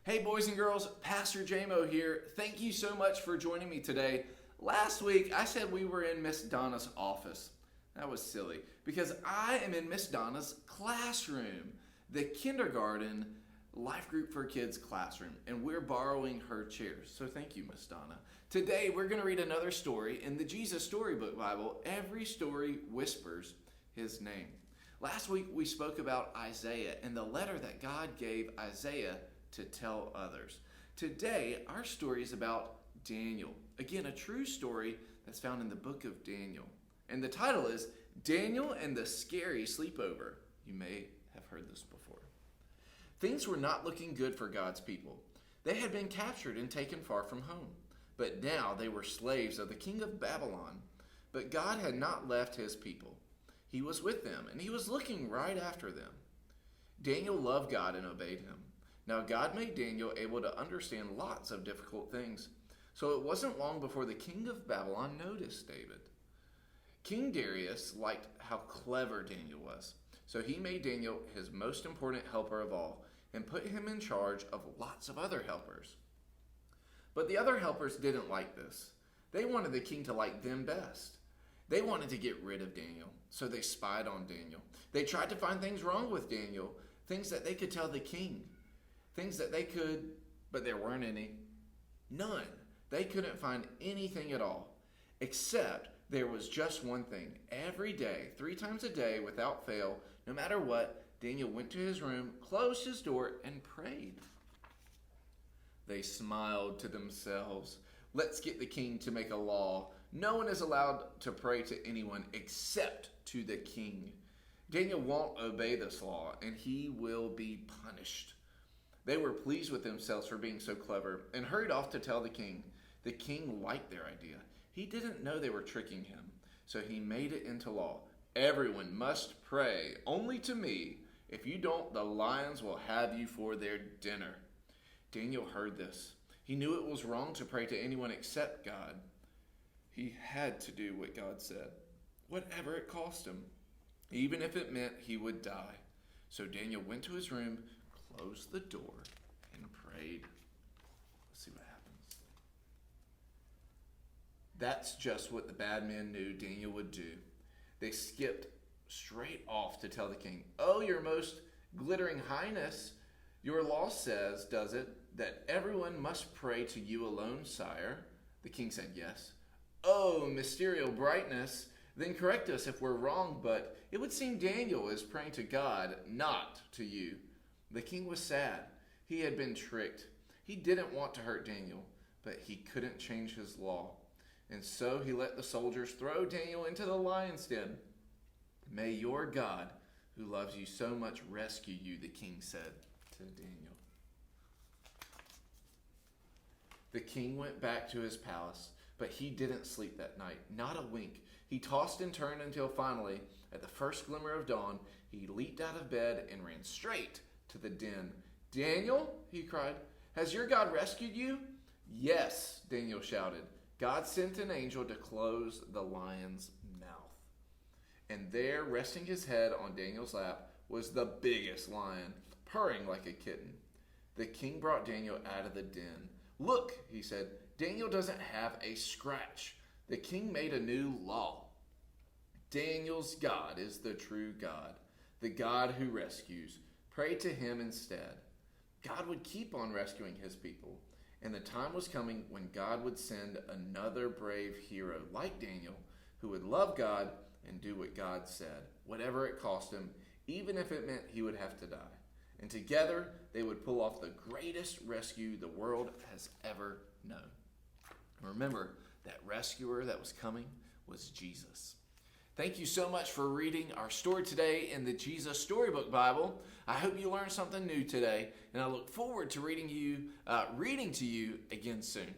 Hey boys and girls, Pastor Jamo here. Thank you so much for joining me today. Last week I said we were in Miss Donna's office. That was silly because I am in Miss Donna's classroom, the kindergarten life group for kids classroom, and we're borrowing her chairs. So thank you, Miss Donna. Today we're going to read another story in the Jesus Storybook Bible. Every story whispers his name. Last week we spoke about Isaiah and the letter that God gave Isaiah to tell others. Today, our story is about Daniel. Again, a true story that's found in the book of Daniel. And the title is Daniel and the Scary Sleepover. You may have heard this before. Things were not looking good for God's people. They had been captured and taken far from home. But now they were slaves of the king of Babylon. But God had not left his people. He was with them, and he was looking right after them. Daniel loved God and obeyed him. Now God made Daniel able to understand lots of difficult things. So it wasn't long before the king of Babylon noticed David. King Darius liked how clever Daniel was. So he made Daniel his most important helper of all and put him in charge of lots of other helpers. But the other helpers didn't like this. They wanted the king to like them best. They wanted to get rid of Daniel, so they spied on Daniel. They tried to find things wrong with Daniel, things that they could tell the king. Things that they could, but there weren't any. None. They couldn't find anything at all. Except there was just one thing. Every day, 3 times a day, without fail, no matter what, Daniel went to his room, closed his door, and prayed. They smiled to themselves. Let's get the king to make a law. No one is allowed to pray to anyone except to the king. Daniel won't obey this law, and he will be punished. They were pleased with themselves for being so clever and hurried off to tell the king. The king liked their idea. He didn't know they were tricking him, so he made it into law. Everyone must pray only to me. If you don't, the lions will have you for their dinner. Daniel heard this. He knew it was wrong to pray to anyone except God. He had to do what God said, whatever it cost him, even if it meant he would die. So Daniel went to his room, closed the door, and prayed. Let's see what happens. That's just what the bad men knew Daniel would do. They skipped straight off to tell the king, "Oh, your most glittering highness, your law says, does it, that everyone must pray to you alone, sire?" The king said, "Yes." "Oh, mysterious brightness, then correct us if we're wrong, but it would seem Daniel is praying to God, not to you." The king was sad. He had been tricked. He didn't want to hurt Daniel, but he couldn't change his law. And so he let the soldiers throw Daniel into the lion's den. "May your God, who loves you so much, rescue you," the king said to Daniel. The king went back to his palace, but he didn't sleep that night, not a wink. He tossed and turned until finally, at the first glimmer of dawn, he leaped out of bed and ran straight to the den. "Daniel," he cried, "has your God rescued you?" "Yes," Daniel shouted. "God sent an angel to close the lion's mouth." And there, resting his head on Daniel's lap, was the biggest lion, purring like a kitten. The king brought Daniel out of the den. "Look," he said, "Daniel doesn't have a scratch." The king made a new law. Daniel's God is the true God, the God who rescues. Pray to him instead. God would keep on rescuing his people, and the time was coming when God would send another brave hero like Daniel who would love God and do what God said, whatever it cost him, even if it meant he would have to die. And together they would pull off the greatest rescue the world has ever known. Remember, that rescuer that was coming was Jesus. Thank you so much for reading our story today in the Jesus Storybook Bible. I hope you learned something new today, and I look forward to reading to you again soon.